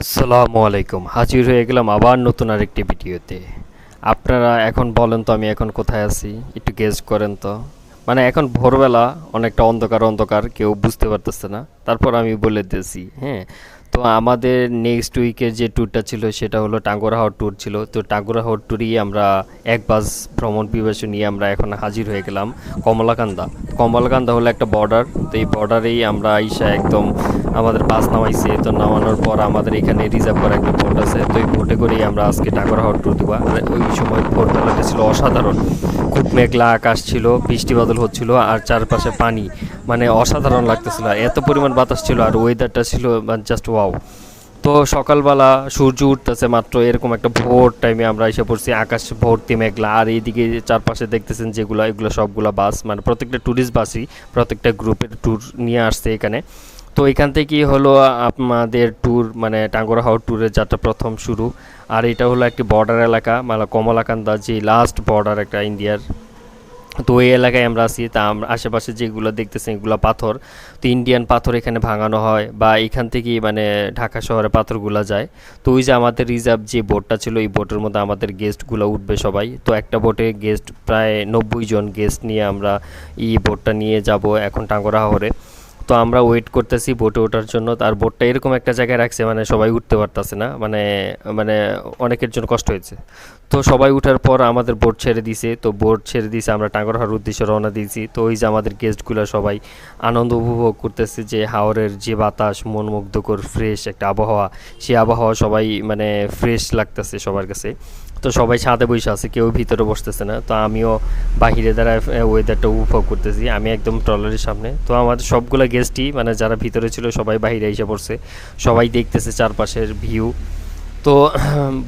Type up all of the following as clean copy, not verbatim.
আসসালামু আলাইকুম, হাজির হয়ে গেলাম আবার নতুন আরেকটি ভিডিওতে। আপনারা এখন বলেন তো আমি এখন কোথায় আছি, একটু গেস করেন তো। মানে এখন ভোরবেলা, অনেকটা অন্ধকার অন্ধকার, কেউ বুঝতে পারতেছে না। তারপর আমি বলে দিয়েছি, হ্যাঁ। তো আমাদের নেক্সট উইকের যে ট্যুরটা ছিল সেটা হলো টাঙ্গুয়ার হাওর ট্যুর ছিল। তো টাঙ্গুয়ার হাওর ট্যুরই আমরা এক বাস ভ্রমণ পিপাসু নিয়ে আমরা এখন হাজির হয়ে গেলাম কমলাকান্দা। কমলাকান্দা হলো একটা বর্ডার, তো এই বর্ডারেই আমরা আইসা একদম আমাদের বাস নামাইছে। তো নামানোর পর আমাদের এখানে রিজার্ভ করা একটা বোট আছে, তো এই বোটে করেই আমরা আজকে টাঙ্গুয়ার হাওর ট্যুর দিব। আর ওই সময় ভোরবেলাটা ছিল অসাধারণ, খুব মেঘলা আকাশ ছিল, বৃষ্টি বাদল হচ্ছিল আর চারপাশে পানি। মানে অসাধারণ লাগতেছিল, এত পরিমাণ বাতাস ছিল আর ওয়েদারটা ছিল জাস্ট ওয়াও। তো সকালবেলা সূর্য উঠতেছে মাত্র, এরকম একটা ভোর টাইমে আমরা এসে পড়ছি, আকাশ ভর্তি মেঘলা। আর এইদিকে চারপাশে দেখতেছেন যেগুলো, এগুলো সবগুলো বাস, মানে প্রত্যেকটা ট্যুরিস্ট বাসই প্রত্যেকটা গ্রুপের ট্যুর নিয়ে আসছে এখানে। তো এখান থেকেই হলো আমাদের ট্যুর, মানে টাঙ্গুয়ার হাওর ট্যুরের যাত্রা প্রথম শুরু। আর এটা হলো একটি বর্ডার এলাকা, মানে কমলাকান্দা যে লাস্ট বর্ডার একটা ইন্ডিয়ার। তো এই এলাকায় আমরা আছি, তা আমরা আশেপাশে যেগুলো দেখতেছেন এগুলো পাথর। তো ইন্ডিয়ান পাথর এখানে ভাঙানো হয়, বা এখান থেকেই মানে ঢাকা শহরে পাথরগুলো যায়। তো ওই যে আমাদের রিজার্ভ যে বোটটা ছিল, এই বোটের মধ্যে আমাদের গেস্টগুলো উঠবে সবাই। তো একটা বোটে গেস্ট প্রায় 90 জন গেস্ট নিয়ে আমরা এই বোটটা নিয়ে যাব এখন টাঙ্গুয়ার হাওরে। তো আমরা ওয়েট করতেছি বোটে ওঠার জন্য। আর বোটটা এরকম একটা জায়গায় রাখছে, মানে সবাই উঠতে পারতেছে না, মানে মানে অনেকের জন্য কষ্ট হয়েছে। তো সবাই উঠার পর আমাদের বোট ছেড়ে দিছে, তো বোট ছেড়ে দিয়েছে, আমরা টাঙ্গুয়ার হাওরের উদ্দেশ্যে রওনা দিয়েছি। তো ওই যে আমাদের গেস্টগুলো সবাই আনন্দ উপভোগ করতেছে, যে হাওরের যে বাতাস, মনমুগ্ধকর ফ্রেশ একটা আবহাওয়া, সেই আবহাওয়া সবাই মানে ফ্রেশ লাগতেছে সবার কাছে। তো সবাই ছাদে বসে আছে, কেউ ভিতরে বসতেছে না। তো আমিও বাহিরে দাঁড়ায় ওয়েদারটা উপভোগ করতেছি, আমি একদম ট্রলারের সামনে। তো আমাদের সবগুলো গেস্টই, মানে যারা ভিতরে ছিল সবাই বাহিরে এসে পড়ছে, সবাই দেখতেছে চারপাশের ভিউ। তো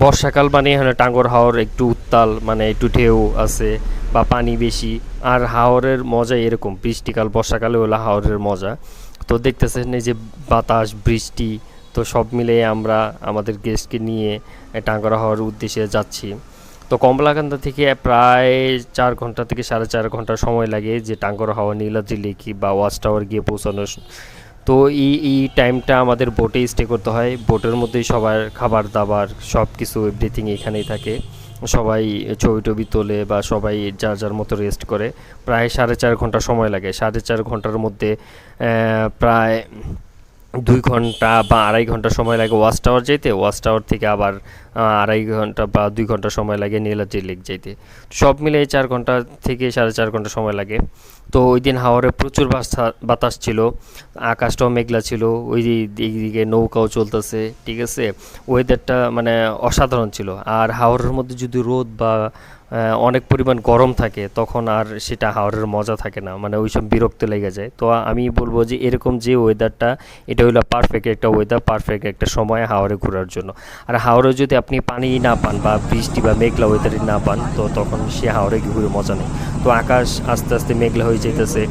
বর্ষাকাল মানে এখানে টাঙ্গুয়ার হাওর একটু উত্তাল, মানে একটু ঢেউ আছে বা পানি বেশি। আর হাওরের মজা এরকম, বৃষ্টিকাল বর্ষাকালে হলো হাওরের মজা। তো দেখতেছেন এই যে বাতাস, বৃষ্টি, তো সব মিলে আমরা আমাদের গেস্টকে নিয়ে টাঙ্গুয়ার হাওরের উদ্দেশ্যে যাচ্ছি। তো কমলাকান্দা থেকে প্রায় 4 ঘন্টা থেকে 4.5 ঘন্টা সময় লাগে যে টাঙ্গুয়ার হাওর, নীলাদ্রি লেক বা ওয়াচ টাওয়ার গিয়ে পৌঁছানোর। তো এই টাইমটা আমাদের বোটেই স্টে করতে হয়, বোটের মধ্যেই সবার খাবার দাবার সব কিছু এভরিথিং এখানেই থাকে। সবাই ছবি টবি তোলে বা সবাই যার যার মতো রেস্ট করে। প্রায় 4.5 ঘন্টা সময় লাগে, 4.5 ঘন্টার মধ্যে প্রায় 2 ঘন্টা বা 2.5 ঘন্টা সময় লাগে ওয়াচ টাওয়ার যেতে। ওয়াচ টাওয়ার থেকে আবার 2.5 ঘন্টা বা 2 ঘন্টা সময় লাগে নীলাদ্রি লেক যেতে। সব মিলে 4 ঘন্টা থেকে 4.5 ঘন্টা সময় লাগে। তো ওই দিন হাওরে প্রচুর বাতাস ছিল, আকাশটাও মেঘলা ছিল, ওই দিকে নৌকাও চলতেছে, ঠিক আছে। ওয়েদারটা মানে অসাধারণ ছিল। আর হাওরের মধ্যে যদি রোদ বা অনেক পরিমাণ গরম থাকে, তখন আর সেটা হাওরের মজা থাকে না, মানে ওইসব বিরক্ত লেগে যায়। তো আমি বলবো যে এরকম যে ওয়েদারটা, এটা হলো পারফেক্ট একটা ওয়েদার, পারফেক্ট একটা সময় হাওরে ঘোরার জন্য। আর হাওরে যদি আপনি পানি না পান বা বৃষ্টি বা মেঘলা ওয়েদারে না পান, তো তখন সে হাওরে ঘুরে মজা নেই। তো আকাশ আস্তে আস্তে মেঘলা হয়ে যেতেছে,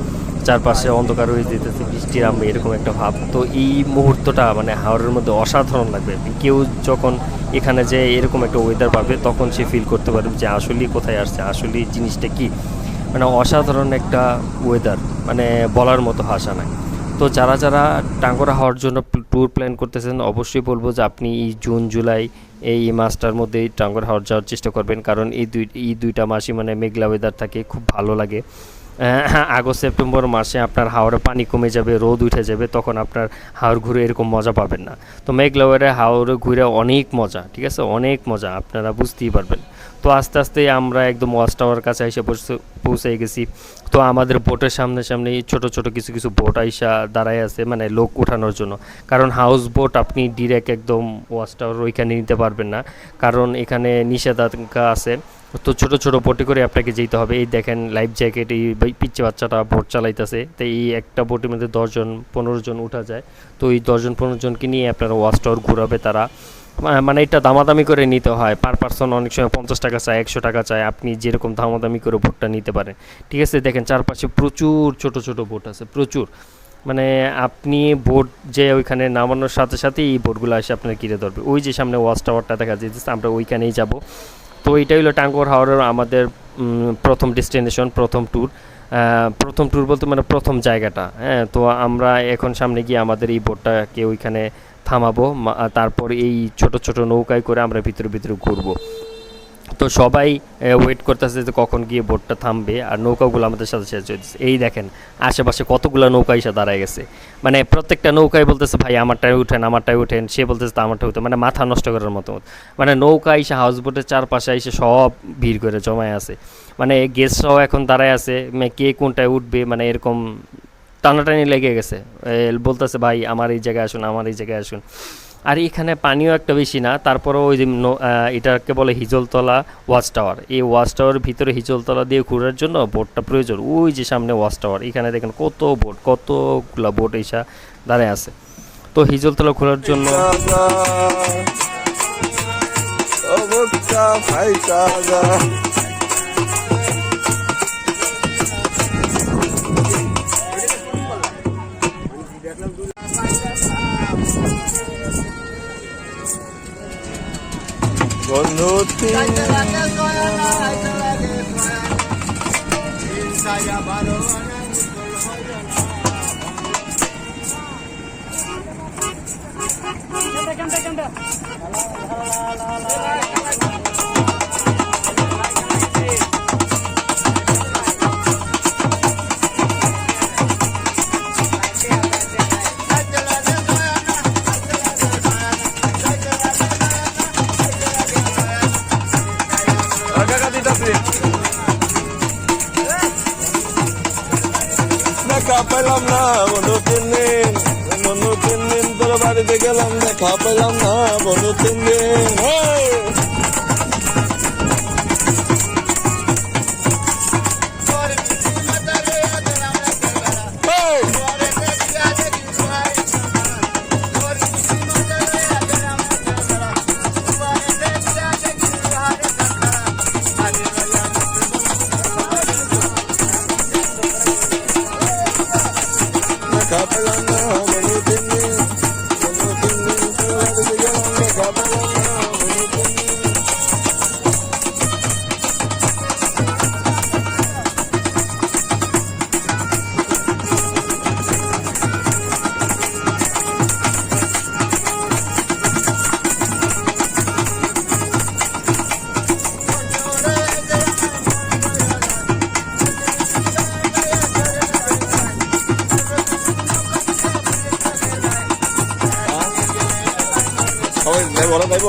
চারপাশে অন্ধকার হয়ে যেতেছে, বৃষ্টির আমি এরকম একটা ভাব। তো এই মুহূর্তটা মানে হাওরের মধ্যে অসাধারণ লাগবে। কেউ যখন এখানে যে এরকম একটা ওয়েদার পাবে, তখন সে ফিল করতে পারবে যে আসলেই কোথায় আসছে, আসলেই জিনিসটা কি। মানে অসাধারণ একটা ওয়েদার, মানে বলার মতো ভাষা নাই। তো যারা যারা টাঙ্গুয়ার হাওয়ার জন্য ট্যুর প্ল্যান করতেছেন, অবশ্যই বলবো যে আপনি এই জুন জুলাই এই মাসটার মধ্যেই টাঙ্গুয়ার হাওর যাওয়ার চেষ্টা করবেন, কারণ এই দুইটা মাসই মানে মেঘলা ওয়েদার থাকে, খুব ভালো লাগে। আগস্ট সেপ্টেম্বর মাসে আপনার হাওরে পানি কমে যাবে, রোদ উঠে যাবে, তখন আপনার হাওর ঘুরে এরকম মজা পাবেন না। তো মেঘলা ওয়েদারে হাওরে ঘুরে অনেক মজা, ঠিক আছে, অনেক মজা, আপনারা বুঝতেই পারবেন। তো আস্তে আস্তে আমরা একদম ওয়াচ টাওয়ার কাছে এসে পৌঁছে গেছি। তো আমাদের বোটের সামনে সামনে ছোট ছোট কিছু কিছু বোট আইসা দাঁড়ায় আছে, মানে লোক উঠানোর জন্য। কারণ হাউস বোট আপনি ডিরেক্ট একদম ওয়াচ টাওয়ার ওইখানে নিতে পারবেন না, কারণ এখানে নিষেধাজ্ঞা আছে। তো ছোট ছোট বোটে করে আপনাকে যেতে হবে। এই দেখেন লাইফ জ্যাকেট, এই পিচ্ছে বাচ্চাটা বোট চালাইতেছে। তো এই একটা বোটের মধ্যে 10-15 জন উঠা যায়। তো এই 10-15 জনকে নিয়ে আপনারা ওয়াচ টাওয়ার ঘুরাবে তারা। মানে এটা দামাদামি করে নিতে হয়, পার পারসন অনেক সময় 50 টাকা চায়, 100 টাকা চায়, আপনি যেরকম দামাদামি করে বোটটা নিতে পারেন, ঠিক আছে। দেখেন চারপাশে প্রচুর ছোট ছোট বোট আছে, প্রচুর। মানে আপনি বোট যে ওইখানে নামানোর সাথে সাথেই এই বোটগুলো এসে আপনার ঘিরে ধরবে। ওই যে সামনে ওয়াচ টাওয়ারটা দেখা যাচ্ছে, আমরা ওইখানেই যাব। তো এইটাই হলো টাঙ্গুয়ার হাওরের আমাদের প্রথম ডেস্টিনেশন, প্রথম ট্যুর। প্রথম ট্যুর বলতে মানে প্রথম জায়গাটা, হ্যাঁ। তো আমরা এখন সামনে গিয়ে আমাদের এই বোটটাকে ওইখানে থামাবো, তারপর এই ছোট ছোট নৌকায় করে আমরা ভিতরে ভিতরে ঘুরবো। তো সবাই ওয়েট করতেছে যে কখন গিয়ে বোটটা থামবে, আর নৌকাগুলো আমাদের সাথে শেষ হয়ে যাচ্ছে। এই দেখেন আশেপাশে কতগুলো নৌকা এসে দাঁড়ায় গেছে, মানে প্রত্যেকটা নৌকায় বলতেছে ভাই আমারটায় উঠেন আমারটায় উঠেন, সে বলতেছে তা আমারটা উঠে, মানে মাথা নষ্ট করার মতো। মানে নৌকা এসে হাউস বোটের চারপাশে এসে সব ভিড় করে জমায় আছে, মানে গেস্টরাও এখন দাঁড়ায় আছে, কে কোনটায় উঠবে মানে এরকম টানাটানি লেগে গেছে। বলতেছে ভাই আমার এই জায়গায় আসুন আমার এই জায়গায় আসুন। আর এখানে পানিও একটা বেশি না, তারপরেও ওই যে এটাকে বলে হিজলতলা ওয়াচ টাওয়ার, এই ওয়াচ টাওয়ার ভিতরে হিজলতলা দিয়ে ঘোরার জন্য বোটটা প্রয়োজন। ওই যে সামনে ওয়াচ টাওয়ার, এখানে দেখেন কত বোট, কতগুলা বোট এসা দাঁড়ায় আছে। তো হিজলতলা ঘোরার জন্য বন্ধু দেখা পেলাম না বন্ধু 3 দিন, বন্ধু 3 দিন তোর বাড়িতে গেলাম, দেখা পেলাম না বন্ধু 3 দিন। দেখা পেলাম না বন্ধু 3 দিন, বন্ধু 3 দিন তোর বাড়িতে গেলাম, দেখা পেলাম না বন্ধু 3 দিন। সবাই যাই বলো যাইব।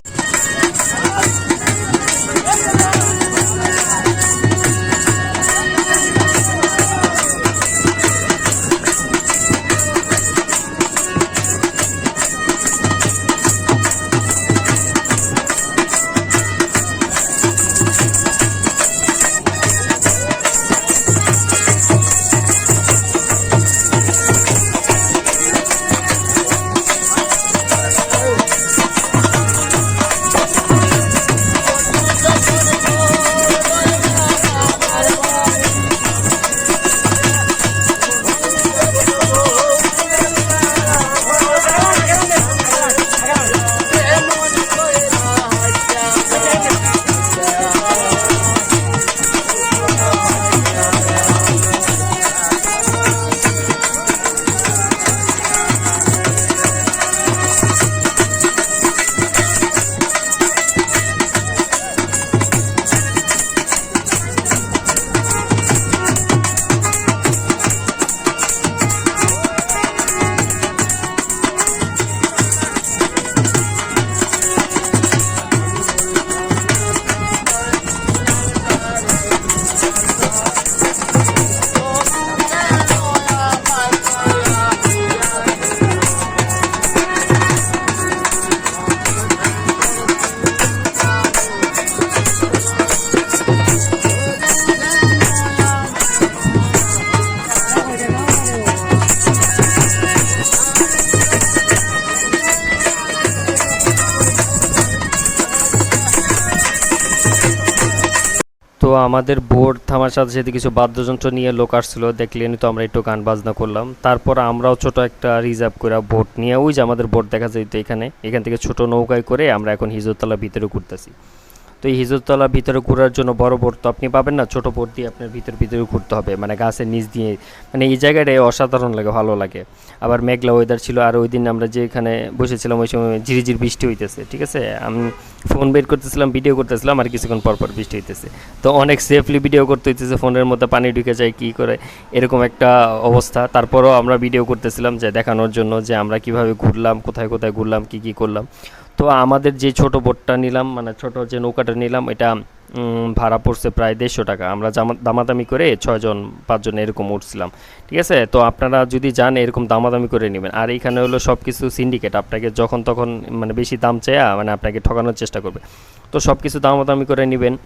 তো আমাদের বোট থামার সাথে সাথে কিছু বাদ্যযন্ত্র নিয়ে লোক আসছিল, দেখলেনি তো আমরা একটু গান বাজনা করলাম। তারপর আমরাও ছোট একটা রিজার্ভ করে বোট নিয়ে, ওই যে আমাদের বোট দেখা যেত এখানে, এখান থেকে ছোট নৌকায় করে আমরা এখন হিজরতলা ভিতরে ঘুরতেছি। তো এই হিজলতলার ভিতরে ঘোরার জন্য বড় বোট তো আপনি পাবেন না, ছোট বোট দিয়ে আপনার ভিতরে ঘুরতে হবে, মানে গাছের নিচ দিয়ে। মানে এই জায়গাটায় অসাধারণ লাগে, ভালো লাগে। আবার মেঘলা ওয়েদার ছিল, আর ওই দিন আমরা যেখানে বসেছিলাম ওই সময় ঝিরিঝিরি বৃষ্টি হইতেছে, ঠিক আছে। আমি ফোন বের করতেছিলাম, ভিডিও করতেছিলাম, আর কিছুক্ষণ পর পর বৃষ্টি হইতেছে। তো অনেক সেফলি ভিডিও করতে হইতেছে, ফোনের মধ্যে পানি ঢুকে যায় কী করে, এরকম একটা অবস্থা। তারপরও আমরা ভিডিও করতেছিলাম যে দেখানোর জন্য যে আমরা কিভাবে ঘুরলাম, কোথায় কোথায় ঘুরলাম, কী করলাম। তো আমাদের যে ছোট বোটটা নিলাম, মানে ছোট যে নৌকাটা নিলাম, এটা ভাড়া পড়ছে প্রায় 150 টাকা। আমরা দামাদামি করে 6 জন 5 জন এরকম উঠছিলাম, ঠিক আছে। তো আপনারা যদি যান এরকম দামাদামি করে নেবেন। আর এখানে হলো সব কিছু সিন্ডিকেট, আপনাকে যখন তখন মানে বেশি দাম চাইয়া মানে আপনাকে ঠকানোর চেষ্টা করবে। তো সব কিছু দামাদামি করে নেবেন।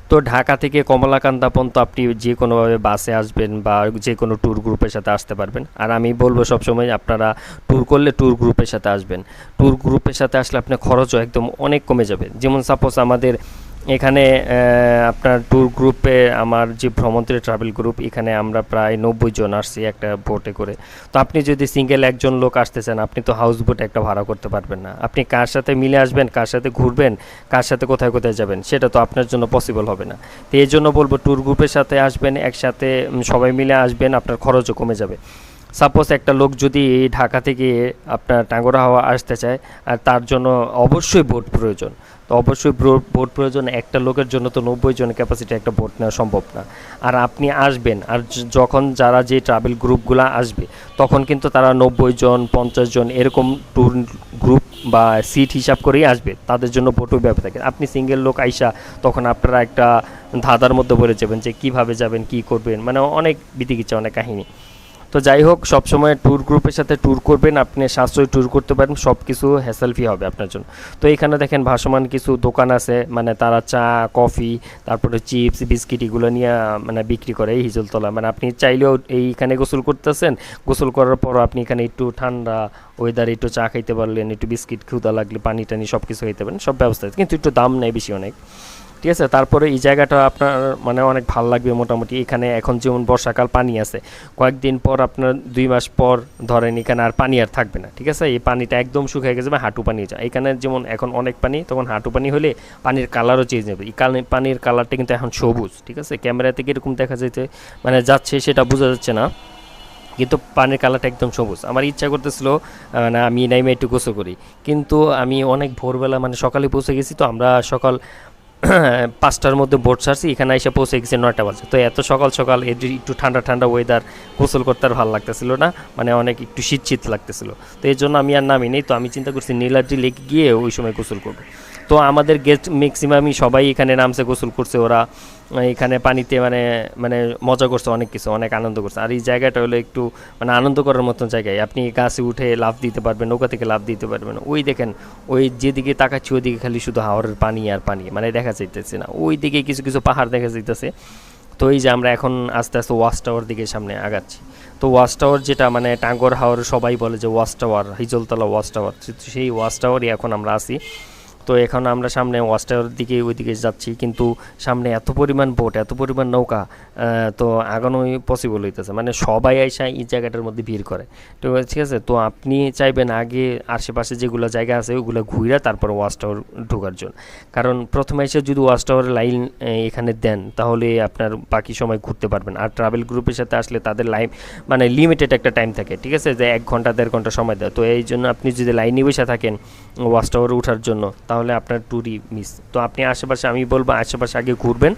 তো ঢাকা থেকে কমলাকান্দা পর্যন্ত আপনি যে কোনোভাবে বাসে আসবেন বা যে কোনো ট্যুর গ্রুপের সাথে আসতে পারবেন। আর আমি বলবো সবসময় আপনারা ট্যুর করলে ট্যুর গ্রুপের সাথে আসবেন। ট্যুর গ্রুপের সাথে আসলে আপনার খরচও একদম অনেক কমে যাবে। যেমন সাপোজ আমাদের এখানে আপনার ট্যুর গ্রুপে, আমার যে ভ্রমণত্রী ট্রাভেল গ্রুপ, এখানে আমরা প্রায় 90 জন আসছি একটা বোটে করে। তো আপনি যদি সিঙ্গেল একজন লোক আসতে চান, আপনি তো হাউস বোট একটা ভাড়া করতে পারবেন না। আপনি কার সাথে মিলে আসবেন, কার সাথে ঘুরবেন, কার সাথে কোথায় কোথায় যাবেন, সেটা তো আপনার জন্য পসিবল হবে না। তো এই জন্য বলবো ট্যুর গ্রুপের সাথে আসবেন, একসাথে সবাই মিলে আসবেন, আপনার খরচও কমে যাবে। সাপোজ একটা লোক যদি ঢাকা থেকে আপনার টাঙ্গরা হাওয়া আসতে চায়, আর তার জন্য অবশ্যই বোট প্রয়োজন। তো অবশ্যই বোট প্রয়োজন, একটা লোকের জন্য তো 90 জন ক্যাপাসিটি একটা বোট নেওয়া সম্ভব না। আর আপনি আসবেন, আর যখন যারা যে ট্রাভেল গ্রুপগুলো আসবে, তখন কিন্তু তারা 90 জন 50 জন এরকম ট্যুর গ্রুপ বা সিট হিসাব করেই আসবে, তাদের জন্য বোটও ব্যাপার থাকে। আপনি সিঙ্গেল লোক আইসা তখন আপনারা একটা ধাঁধার মধ্যে পড়ে যাবেন যে কীভাবে যাবেন, কী করবেন, মানে অনেক বিতিকিচ্ছা, অনেক কাহিনী। তো যাই হোক, সবসময় ট্যুর গ্রুপের সাথে ট্যুর করবেন, আপনি সাশ্রয়ী ট্যুর করতে পারেন, সব কিছু হ্যাসেল ফ্রি হবে আপনার জন্য। তো এখানে দেখেন ভাসমান কিছু দোকান আছে, মানে তারা চা, কফি, তারপরে চিপস, বিস্কিট এগুলো নিয়ে মানে বিক্রি করে এই হিজলতলা। মানে আপনি চাইলেও এইখানে গোসল করতেছেন, গোসল করার পর আপনি এখানে একটু ঠান্ডা ওয়েদারে একটু চা খাইতে পারলেন, একটু বিস্কিট, ক্ষুদা লাগলে পানি টানি সব কিছু খাইতে পারেন, সব ব্যবস্থা আছে, কিন্তু একটু দাম নেয় বেশি অনেক, ঠিক আছে। তারপরে এই জায়গাটা আপনার মানে অনেক ভালো লাগবে মোটামুটি। এখানে এখন যেমন বর্ষাকাল পানি আছে, কয়েকদিন পর আপনার 2 মাস পর ধরেন এখানে আর পানি আর থাকবে না, ঠিক আছে। এই পানিটা একদম শুকিয়ে গেছে, হাঁটু পানি যায়। এখানে যেমন এখন অনেক পানি, তখন হাঁটু পানি হলে পানির কালারও চেঞ্জ হবে। এই পানির কালারটা কিন্তু এখন সবুজ, ঠিক আছে। ক্যামেরা থেকে এরকম দেখা যেতে মানে যাচ্ছে, সেটা বোঝা যাচ্ছে না, কিন্তু পানির কালারটা একদম সবুজ। আমার ইচ্ছা করতেছিল মানে আমি নাইমে একটু গোসল করি, কিন্তু আমি অনেক ভোরবেলা মানে সকালে পৌঁছে গেছি। তো আমরা সকাল 5টার মধ্যে বোট ছাড়ছি, এখানে এসে পৌঁছে গেছে 9টা বাজে। তো এত সকাল সকাল একটু ঠান্ডা ঠান্ডা ওয়েদার, গোসল করতে আর ভালো লাগতেছিল না, মানে অনেক একটু শীত শীত লাগতেছিল। তো এই জন্য আমি আর নামিনি। তো আমি চিন্তা করছি নীলাদ্রি লেকে গিয়ে ওই সময় গোসল করবো। তো আমাদের গেস্ট ম্যাক্সিমামই সবাই এখানে নামছে, গোসল করছে ওরা, এখানে পানিতে মানে মানে মজা করছে, অনেক কিছু, অনেক আনন্দ করছে। আর এই জায়গাটা হলো একটু মানে আনন্দ করার মতন জায়গায়, আপনি গাছে উঠে লাফ দিতে পারবেন, নৌকা থেকে লাফ দিতে পারবেন। ওই দেখেন, ওই যেদিকে তাকাচ্ছি ওইদিকে খালি শুধু হাওরের পানি আর পানি, মানে দেখা যাইতেছে না, ওই দিকে কিছু কিছু পাহাড় দেখা যাইতেছে। তো এই যে আমরা এখন আস্তে আস্তে ওয়াচ টাওয়ার দিকে সামনে আগাচ্ছি। তো ওয়াচ টাওয়ার যেটা মানে টাঙ্গর হাওর সবাই বলে যে watch tower, Hijaltala watch tower, সেই ওয়াচ টাওয়ারই এখন আমরা আছি। তো এখন আমরা সামনে ওয়াচ টাওয়ারের দিকে ওইদিকে যাচ্ছি, কিন্তু সামনে এত পরিমাণ বোট, এত পরিমাণ নৌকা, তো আগানোই পসিবল হইতেছে, মানে সবাই এসে এই জায়গাটার মধ্যে ভিড় করে। তো ঠিক আছে, তো আপনি চাইবেন আগে আশেপাশে যেগুলো জায়গা আছে ওগুলো ঘুরে তারপর ওয়াচ টাওয়ার ঢোকার জন্য। কারণ প্রথমে এসে যদি ওয়াচ টাওয়ারের লাইন এখানে দেন, তাহলে আপনার বাকি সময় ঘুরতে পারবেন। আর ট্রাভেল গ্রুপের সাথে আসলে তাদের লাইন মানে লিমিটেড একটা টাইম থাকে, ঠিক আছে, যে 1 ঘন্টা 1.5 ঘন্টা সময় দেয়। তো এই জন্য আপনি যদি লাইনে বসে থাকেন ওয়াচ টাওয়ারে ওঠার জন্য, তাহলে আপনার ট্যুরই মিস। তো আপনি আশেপাশে, আমি বলবো আশেপাশে আগে ঘুরবেন,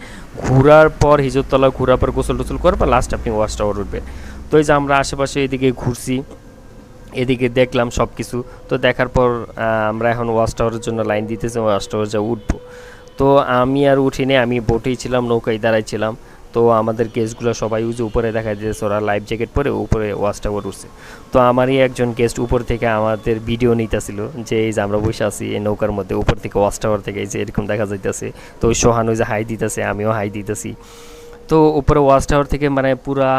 ঘোরার পর হিজলতলা ঘোরার পর গোসল টোসল করবেন, লাস্ট আপনি ওয়াচ টাওয়ার উঠবেন। তো এই যে আমরা আশেপাশে এদিকে ঘুরছি, এদিকে দেখলাম সব কিছু। তো দেখার পর আমরা এখন ওয়াচ টাওয়ারের জন্য লাইন দিতেছি, ওয়াচ টাওয়ার যা উঠবো। তো আমি আর উঠিনি, আমি বোটেই ছিলাম, নৌকায় দাঁড়াইছিলাম। তো আমাদের গেস্টগুলো সবাই ওই যে উপরে দেখা দিয়েছে, ওরা লাইফ জ্যাকেট পরে উপরে ওয়াচ টাওয়ার উঠছে। তো আমারই একজন গেস্ট উপর থেকে আমাদের ভিডিও নিতেছিল, যে এই যে আমরা বসে আছি এই নৌকার মধ্যে, উপর থেকে ওয়াচ টাওয়ার থেকে এই যে এরকম দেখা যাইতেছে। তো ওই সোহান ওই যে হাই দিতেছে, আমিও হাই দিতেছি। তো উপরে ওয়াচ টাওয়ার থেকে মানে পুরা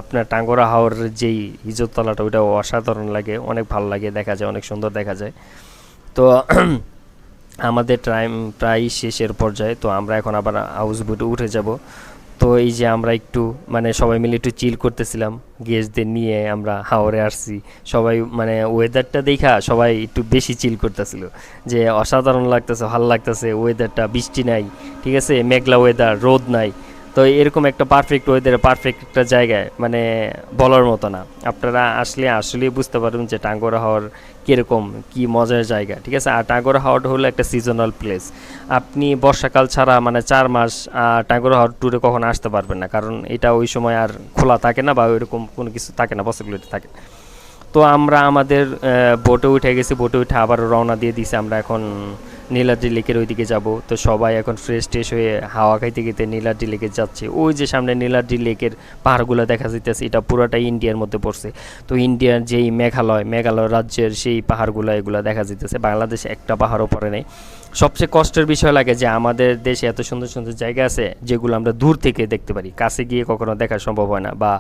আপনার টাঙ্গরা হাওর যেই হিজলতলাটা, ওইটা অসাধারণ লাগে, অনেক ভালো লাগে, দেখা যায়, অনেক সুন্দর দেখা যায়। তো আমাদের টাইম প্রায় শেষের পর্যায়ে। তো আমরা এখন আবার হাউস বোটে উঠে যাব। তো এই যে আমরা একটু মানে সবাই মিলে একটু চিল করতেছিলাম, গেস্টদের নিয়ে আমরা হাওরে আসছি। সবাই মানে ওয়েদারটা দেখা সবাই একটু বেশি চিল করতেছিল, যে অসাধারণ লাগতেছে, ভালো লাগতেছে ওয়েদারটা, বৃষ্টি নাই, ঠিক আছে, মেঘলা ওয়েদার, রোদ নাই। তো এরকম একটা পারফেক্ট ওয়েদারে পারফেক্ট একটা জায়গায় মানে বলার মতো না। আপনারা আসলে আসলেই বুঝতে পারবেন যে টাঙ্গরা হাওর কীরকম, কী মজার জায়গা, ঠিক আছে। আর টাঙ্গরা হাওরটা হলো একটা সিজনাল প্লেস। আপনি বর্ষাকাল ছাড়া মানে 4 মাস টাঙ্গরা হাওর ট্যুরে কখনো আসতে পারবেন না, কারণ এটা ওই সময় আর খোলা থাকে না বা ওইরকম কোনো কিছু থাকে না, পসিবিলিটি থাকে না। তো আমরা আমাদের বোটে উঠে গেছি, বোটে উঠে আবার রওনা দিয়ে দিছি। আমরা এখন নীলাদ্রি লেকের ওইদিকে যাব। তো সবাই এখন ফ্রেশ ট্রেশ হয়ে হাওয়া খাইতে খেতে নীলাদ্রি লেকে যাচ্ছে। ওই যে সামনে নীলাদ্রি লেকের পাহাড়গুলো দেখা যাইতেছে, এটা পুরোটাই ইন্ডিয়ার মধ্যে পড়ছে। তো ইন্ডিয়ার যেই মেঘালয় রাজ্যের সেই পাহাড়গুলো এগুলো দেখা যাইতেছে। বাংলাদেশে একটা পাহাড়ও পড়ে নেই। সবচেয়ে কষ্টের বিষয় লাগে যে আমাদের দেশে এত সুন্দর সুন্দর জায়গা আছে যেগুলো আমরা দূর থেকে দেখতে পারি, কাছে গিয়ে কখনো দেখা সম্ভব হয় না। বা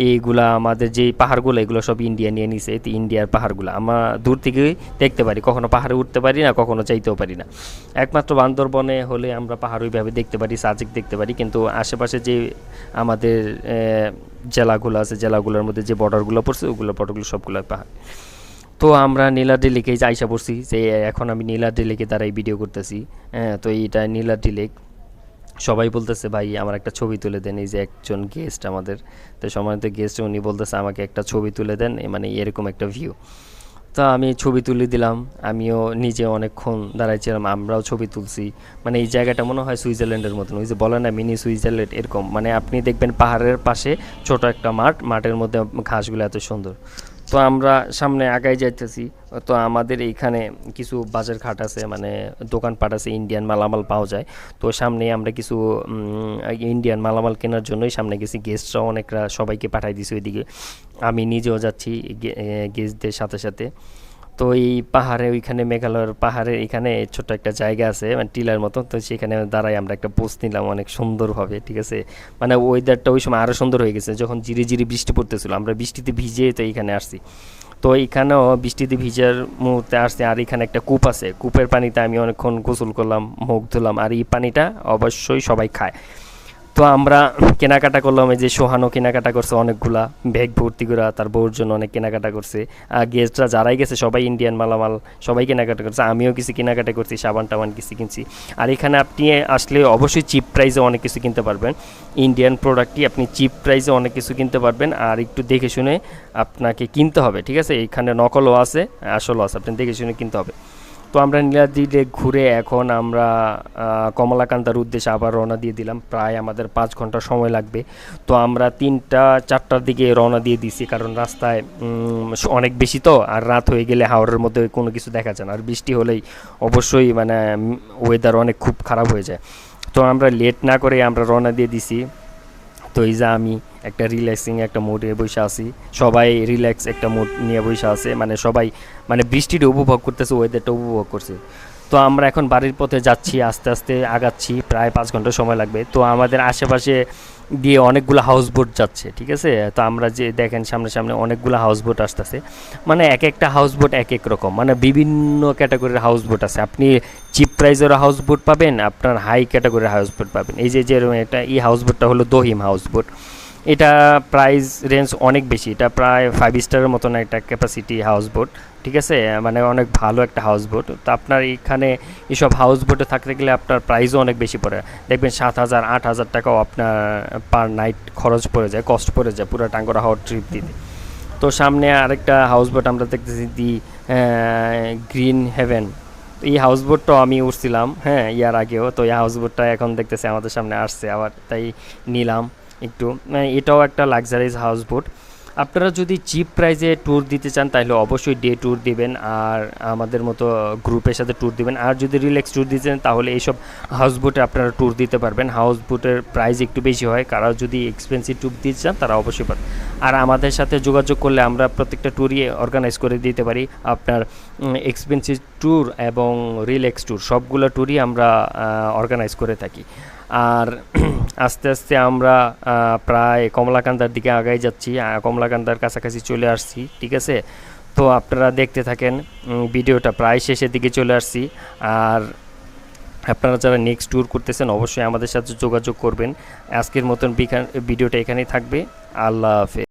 এইগুলা আমাদের যেই পাহাড়গুলো এগুলো সব ইন্ডিয়া নিয়ে নিছে, তো ইন্ডিয়ার পাহাড়গুলো আমরা দূর থেকেই দেখতে পারি, কখনো পাহাড়ে উঠতে পারি না, কখনো চাইতেও পারি না। একমাত্র বান্দরবনে হলে আমরা পাহাড় ওইভাবে দেখতে পারি, সাজেক দেখতে পারি। কিন্তু আশেপাশে যে আমাদের জেলাগুলো আছে, জেলাগুলোর মধ্যে যে বর্ডারগুলো পড়ছে ওগুলো বর্ডারগুলো সবগুলো পাহাড়। তো আমরা নীলাদ্রি লেকে আইসা পড়ছি, যে এখন আমি নীলাদ্রি লেকে দ্বারাই ভিডিও করতেছি। হ্যাঁ, তো এইটা নীলাদ্রি লেক। সবাই বলতেছে ভাই আমার একটা ছবি তুলে দেন, এই যে একজন গেস্ট আমাদের, তো সম্মানিত গেস্ট, উনি বলতেছে আমাকে একটা ছবি তুলে দেন, মানে এরকম একটা ভিউ। তো আমি ছবি তুলে দিলাম, আমিও নিজে অনেকক্ষণ দাঁড়াইছিলাম, আমরাও ছবি তুলছি। মানে এই জায়গাটা মনে হয় সুইজারল্যান্ডের মতন, ওই যে বলে না মিনি সুইজারল্যান্ড, এরকম। মানে আপনি দেখবেন পাহাড়ের পাশে ছোট একটা মাঠের মধ্যে ঘাসগুলো এত সুন্দর। তো আমরা সামনে আগাই যাইতেছি। তো আমাদের এইখানে কিছু বাজার ঘাট আছে, মানে দোকানপাট আছে, ইন্ডিয়ান মালামাল পাওয়া যায়। তো সামনে আমরা কিছু ইন্ডিয়ান মালামাল কেনার জন্যই সামনে গেছি। গেস্টরাও অনেকরা সবাইকে পাঠাই দিছি ওইদিকে, আমি নিজেও যাচ্ছি গেস্টদের সাথে সাথে। তো এই পাহাড়ে ওইখানে মেঘালয়ের পাহাড়ে এখানে ছোট্ট একটা জায়গা আছে মানে টিলার মতো, তো সেখানে দাঁড়াই আমরা একটা পোস্ট নিলাম অনেক সুন্দরভাবে, ঠিক আছে। মানে ওয়েদারটা ওই সময় আরও সুন্দর হয়ে গেছে, যখন জিরি জিরি বৃষ্টি পড়তেছিল, আমরা বৃষ্টিতে ভিজে তো এইখানে আসছি। তো এইখানেও বৃষ্টিতে ভিজার মুহূর্তে আসছে। আর এখানে একটা কূপ আছে, কূপের পানিতে আমি অনেকক্ষণ গোসল করলাম, মুখ ধুলাম। আর এই পানিটা অবশ্যই সবাই খায়। তো আমরা কেনাকাটা করলাম, এই যে সোহানও কেনাকাটা করছে অনেকগুলা, ব্যাগ ভর্তি করে তার বউর জন্য অনেক কেনাকাটা করছে। আর গেস্টরা যারাই গেছে সবাই ইন্ডিয়ান মালামাল সবাই কেনাকাটা করছে, আমিও কিছু কেনাকাটা করছি, সাবান টাবান কিছু কিনছি। আর এখানে আপনি আসলে অবশ্যই চিপ প্রাইসে অনেক কিছু কিনতে পারবেন, ইন্ডিয়ান প্রোডাক্টই আপনি চিপ প্রাইসে অনেক কিছু কিনতে পারবেন। আর একটু দেখে শুনে আপনাকে কিনতে হবে, ঠিক আছে। এখানে নকলও আছে, আসলও আছে, আপনি দেখে শুনে কিনতে হবে। তো আমরা নীলাদ্রি লেক ঘুরে এখন আমরা কমলাকান্তার উদ্দেশ্যে আবার রওনা দিয়ে দিলাম। প্রায় আমাদের 5 ঘন্টা সময় লাগবে। তো আমরা 3টা-4টার দিকে রওনা দিয়ে দিছি, কারণ রাস্তায় অনেক বেশি, তো আর রাত হয়ে গেলে হাওরের মধ্যে কোনো কিছু দেখা যায় না, আর বৃষ্টি হলেই অবশ্যই মানে ওয়েদার অনেক খুব খারাপ হয়ে যায়। তো আমরা লেট না করে আমরা রওনা দিয়ে দিছি। তো এই যে আমি একটা রিল্যাক্সিং একটা মুডে বসে আছি, সবাই রিল্যাক্স একটা মুড নিয়ে বসে আছে, মানে সবাই মানে বৃষ্টিটা উপভোগ করতেছে, ওয়েদারটা উপভোগ করছে। তো আমরা এখন বাড়ির পথে যাচ্ছি, আস্তে আস্তে আগাচ্ছি, প্রায় 5 ঘন্টা সময় লাগবে। তো আমাদের আশেপাশে দিয়ে অনেকগুলো হাউস বোট যাচ্ছে, ঠিক আছে। তো আমরা যে দেখেন সামনে সামনে অনেকগুলো হাউস বোট আসতেছে, মানে এক একটা হাউস বোট এক এক রকম, মানে বিভিন্ন ক্যাটাগরির হাউস বোট আছে। আপনি চিপ প্রাইজের হাউস বোট পাবেন, আপনার হাই ক্যাটাগরির হাউস বোট পাবেন। এই যে যেরকম এটা, এই হাউস বোটটা হলো দহিম হাউস বোট। এটা প্রাইস রেঞ্জ অনেক বেশি, এটা প্রায় 5 স্টারের মতন একটা ক্যাপাসিটি হাউস বোট, ঠিক আছে। মানে অনেক ভালো একটা হাউস বোট। তো আপনার এখানে এসব হাউস বোটে থাকতে গেলে আপনার প্রাইসও অনেক বেশি পড়ে, দেখবেন 7,000-8,000 টাকাও আপনার পার নাইট খরচ পড়ে যায়, কস্ট পড়ে যায় পুরো টাঙ্গরা হাওর ট্রিপ দিতে। তো সামনে আরেকটা হাউস বোট আমরা দেখতেছি, দি গ্রিন হেভেন। এই হাউস বোটটাও আমি উঠছিলাম, হ্যাঁ, ইয়ার আগেও। তো এই হাউস বোটটা এখন দেখতেছি আমাদের সামনে আসছে আবার, তাই নিলাম একটু। এটাও একটা লাক্সারিজ হাউস বোট। আপনারা যদি চিপ প্রাইসে ট্যুর দিতে চান তাহলে অবশ্যই ডে ট্যুর দিবেন, আর আমাদের মতো গ্রুপের সাথে ট্যুর দিবেন। আর যদি রিল্যাক্স ট্যুর দিতে চান তাহলে এইসব হাউস বোটে আপনারা ট্যুর দিতে পারবেন। হাউস বোটের প্রাইস একটু বেশি হয়, কারণ যদি এক্সপেন্সিভ ট্যুর দিতে চান তারা অবশ্যই পারেন। আর আমাদের সাথে যোগাযোগ করলে আমরা প্রত্যেকটা ট্যুরই অর্গানাইজ করে দিতে পারি। আপনার এক্সপেন্সিভ ট্যুর এবং রিল্যাক্স ট্যুর সবগুলো ট্যুরই আমরা অর্গানাইজ করে থাকি। আর আস্তে আস্তে আমরা প্রায় কমলাকান্তার দিকে আগাই যাচ্ছি, কমলাকান্তার কাছাকাছি চলে আসছি, ঠিক আছে। তো আপনারা দেখতে থাকেন ভিডিওটা, প্রায় শেষের দিকে চলে আসছি। আর আপনারা যারা নেক্সট ট্যুর করতেছেন অবশ্যই আমাদের সাথে যোগাযোগ করবেন। আজকের মতন ভিডিওটা এখানেই থাকবে। আল্লাহ হাফেজ।